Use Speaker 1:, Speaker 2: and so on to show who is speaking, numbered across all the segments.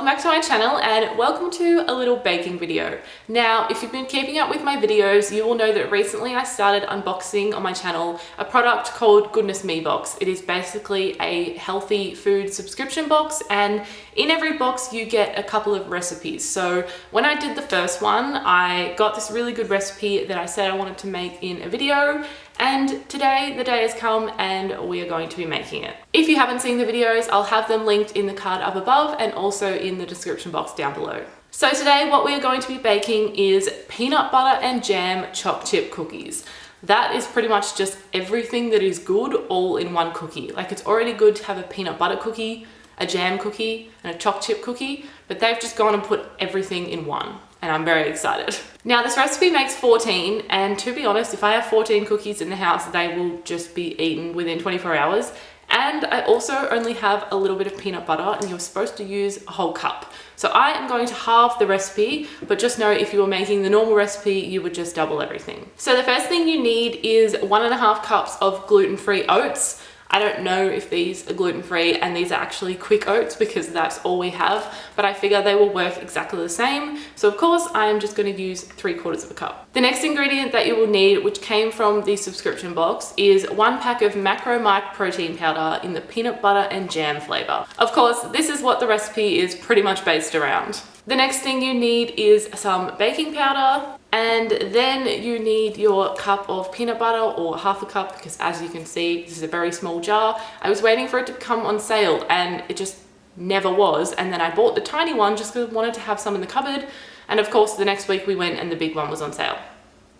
Speaker 1: welcome back to my channel and welcome to a little baking video. Now, if you've been keeping up with my videos, you will know that recently I started unboxing on my channel a product called Goodness Me Box. It is basically a healthy food subscription box, and in every box you get a couple of recipes. So when I did the first one, I got this really good recipe that I said I wanted to make in a video, and today the day has come and we are going to be making it. If you haven't seen the videos, I'll have them linked in the card up above and also in the description box down below. So today what we are going to be baking is peanut butter and jam choc chip cookies. That is pretty much just everything that is good all in one cookie. Like, it's already good to have a peanut butter cookie, a jam cookie, and a choc chip cookie, but they've just gone and put everything in one, and I'm very excited. Now, this recipe makes 14, and to be honest, if I have 14 cookies in the house, they will just be eaten within 24 hours. And I also only have a little bit of peanut butter, and you're supposed to use a whole cup. So I am going to halve the recipe, but just know if you were making the normal recipe, you would just double everything. So the first thing you need is 1.5 cups of gluten-free oats. I don't know if these are gluten-free and these are actually quick oats because that's all we have, but I figure they will work exactly the same. So of course I am just going to use 3/4 cup. The next ingredient that you will need, which came from the subscription box, is 1 pack of Macro Mike protein powder in the peanut butter and jam flavor. Of course, this is what the recipe is pretty much based around. The next thing you need is some baking powder, and then you need your cup of peanut butter, or 1/2 cup, because as you can see, this is a very small jar. I was waiting for it to come on sale and it just never was. And then I bought the tiny one just because I wanted to have some in the cupboard. And of course, the next week we went and the big one was on sale.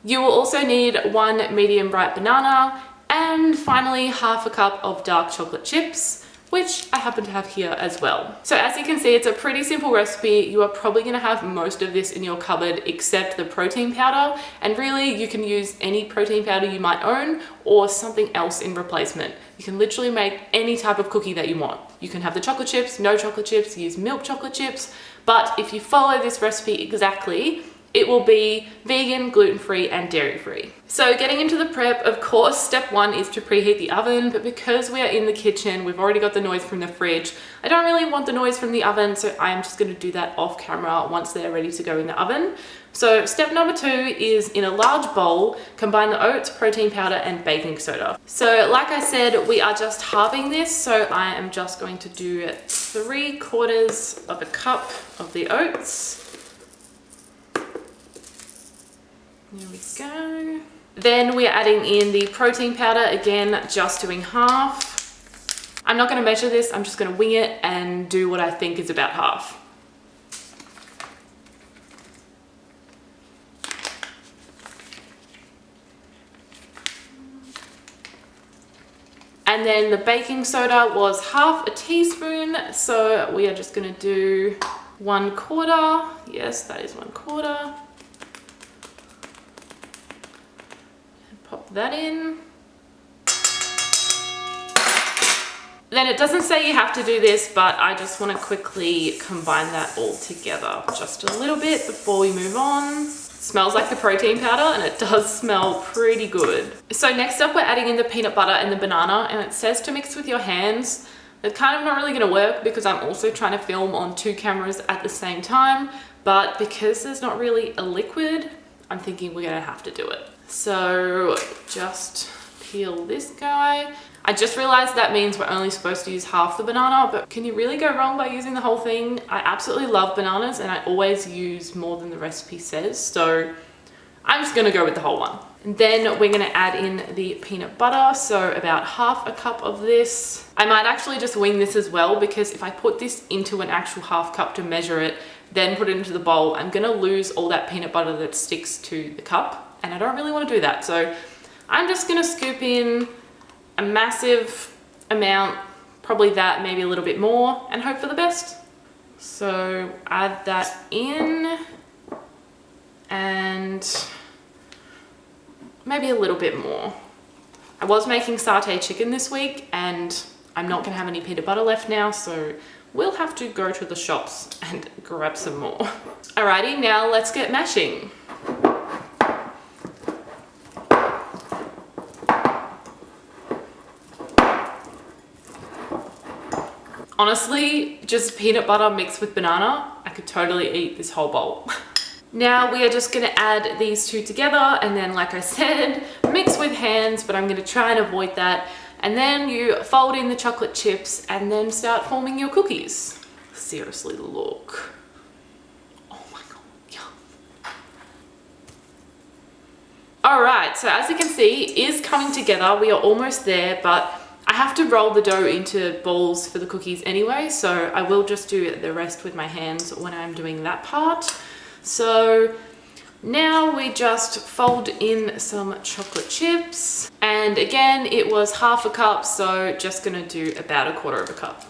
Speaker 1: You will also need 1 medium ripe banana, and finally 1/2 cup of dark chocolate chips, which I happen to have here as well. So as you can see, it's a pretty simple recipe. You are probably gonna have most of this in your cupboard except the protein powder, and really you can use any protein powder you might own or something else in replacement. You can literally make any type of cookie that you want. You can have the chocolate chips, no chocolate chips, use milk chocolate chips, but if you follow this recipe exactly, it will be vegan, gluten-free, and dairy-free. So getting into the prep, of course, step 1 is to preheat the oven, but because we are in the kitchen, we've already got the noise from the fridge. I don't really want the noise from the oven, so I am just gonna do that off camera once they're ready to go in the oven. So step number 2 is, in a large bowl, combine the oats, protein powder, and baking soda. So like I said, we are just halving this, so I am just going to do 3/4 cup of the oats. There we go. Then we're adding in the protein powder, again, just doing half. I'm not gonna measure this, I'm just gonna wing it and do what I think is about half. And then the baking soda was 1/2 teaspoon, so we are just gonna do 1/4. Yes, that is 1/4. Pop that in. Then it doesn't say you have to do this, but I just want to quickly combine that all together just a little bit before we move on. It smells like the protein powder, and it does smell pretty good. So next up, we're adding in the peanut butter and the banana, and it says to mix with your hands. It's kind of not really going to work because I'm also trying to film on 2 cameras at the same time, but because there's not really a liquid, I'm thinking we're going to have to do it. So just peel this guy. I just realized that means we're only supposed to use half the banana, but can you really go wrong by using the whole thing? I absolutely love bananas, and I always use more than the recipe says, so I'm just gonna go with the whole one. And then we're gonna add in the peanut butter, so about 1/2 cup of this. I might actually just wing this as well, because if I put this into an actual 1/2 cup to measure it, then put it into the bowl, I'm gonna lose all that peanut butter that sticks to the cup, and I don't really want to do that. So I'm just gonna scoop in a massive amount, probably that, maybe a little bit more, and hope for the best. So add that in, and maybe a little bit more. I was making satay chicken this week, and I'm not gonna have any peanut butter left now, so we'll have to go to the shops and grab some more. Alrighty, now let's get mashing. Honestly, just peanut butter mixed with banana, I could totally eat this whole bowl. Now we are just gonna add these two together, and then like I said, mix with hands, but I'm gonna try and avoid that. And then you fold in the chocolate chips and then start forming your cookies. Seriously, look. Oh my God, yeah. All right, so as you can see, it is coming together. We are almost there, but I have to roll the dough into balls for the cookies anyway, so I will just do the rest with my hands when I'm doing that part. So now we just fold in some chocolate chips. And again, it was half a cup, so just gonna do about a quarter of a cup.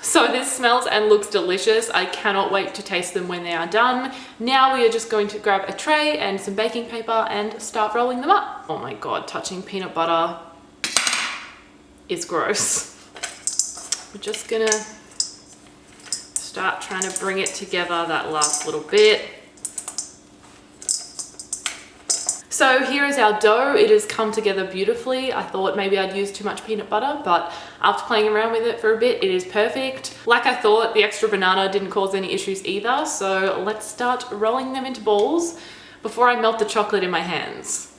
Speaker 1: So this smells and looks delicious. I cannot wait to taste them when they are done. Now we are just going to grab a tray and some baking paper and start rolling them up. Oh my God, touching peanut butter is gross. We're just gonna start trying to bring it together that last little bit. So here is our dough. It has come together beautifully. I thought maybe I'd use too much peanut butter, but after playing around with it for a bit, it is perfect. Like I thought, the extra banana didn't cause any issues either. So let's start rolling them into balls before I melt the chocolate in my hands.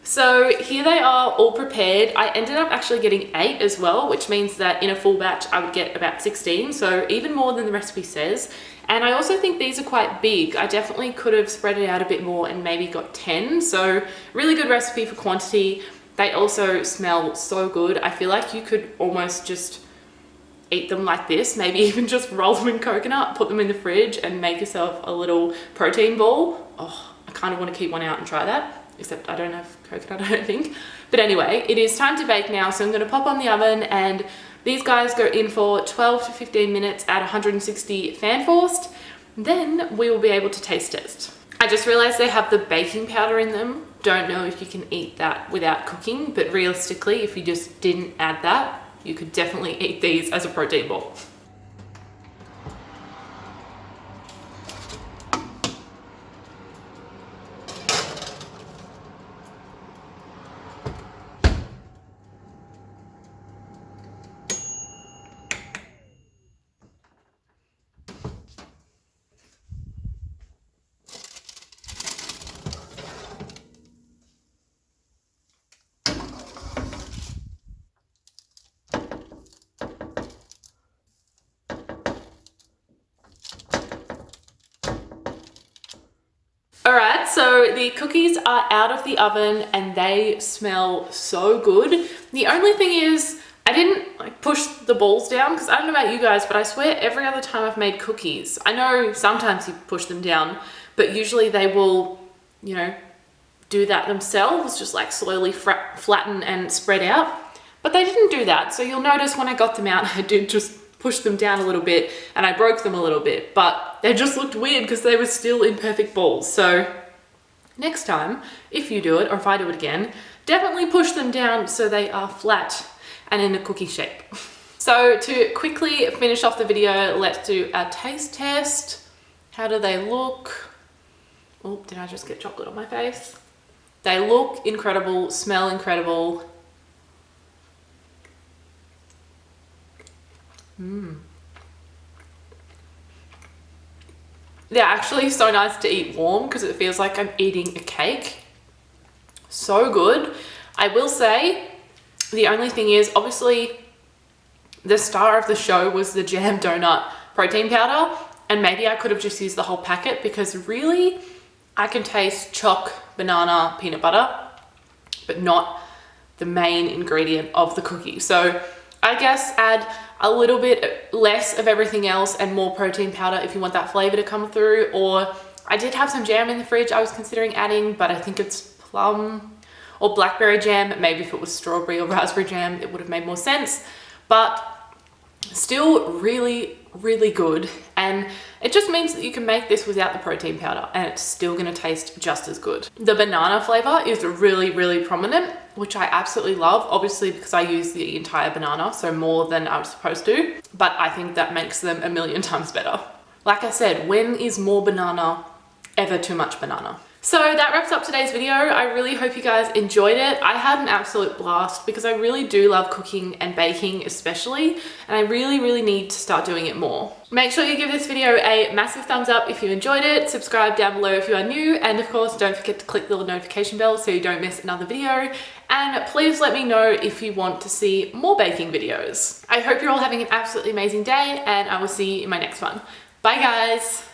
Speaker 1: So here they are all prepared. I ended up actually getting 8 as well, which means that in a full batch I would get about 16, so even more than the recipe says. And I also think these are quite big. I definitely could have spread it out a bit more and maybe got 10, so really good recipe for quantity. They also smell so good. I feel like you could almost just eat them like this, maybe even just roll them in coconut, put them in the fridge and make yourself a little protein ball. Oh, I kind of want to keep one out and try that. Except I don't have coconut, I don't think. But anyway, it is time to bake now. So I'm gonna pop on the oven, and these guys go in for 12 to 15 minutes at 160 fan forced. Then we will be able to taste test. I just realized they have the baking powder in them. Don't know if you can eat that without cooking, but realistically, if you just didn't add that, you could definitely eat these as a protein ball. Alright, so the cookies are out of the oven and they smell so good. The only thing is, I didn't push the balls down, because I don't know about you guys, but I swear every other time I've made cookies, I know sometimes you push them down, but usually they will, you know, do that themselves, just like slowly flatten and spread out. But they didn't do that, so you'll notice when I got them out, I did just push them down a little bit and I broke them a little bit, but they just looked weird because they were still in perfect balls. So next time, if you do it, or if I do it again, definitely push them down so they are flat and in a cookie shape. So to quickly finish off the video, let's do a taste test. How do they look? Oh, did I just get chocolate on my face? They look incredible, smell incredible. They're actually so nice to eat warm because it feels like I'm eating a cake. So good. I will say, the only thing is, obviously, the star of the show was the jam donut protein powder, and maybe I could have just used the whole packet, because really, I can taste CHOC banana peanut butter, but not the main ingredient of the cookie. So I guess add a little bit less of everything else and more protein powder if you want that flavor to come through. Or I did have some jam in the fridge I was considering adding, but I think it's plum or blackberry jam. Maybe if it was strawberry or raspberry jam, it would have made more sense. But still really really good, and it just means that you can make this without the protein powder and it's still going to taste just as good. The banana flavor is really prominent, which I absolutely love, obviously because I use the entire banana, so more than I was supposed to, but I think that makes them a million times better. Like I said, when is more banana ever too much banana? So that wraps up today's video. I really hope you guys enjoyed it. I had an absolute blast because I really do love cooking and baking especially, and I really need to start doing it more. Make sure you give this video a massive thumbs up if you enjoyed it, subscribe down below if you are new, and of course don't forget to click the little notification bell so you don't miss another video. And please let me know if you want to see more baking videos. I hope you're all having an absolutely amazing day, and I will see you in my next one. Bye guys!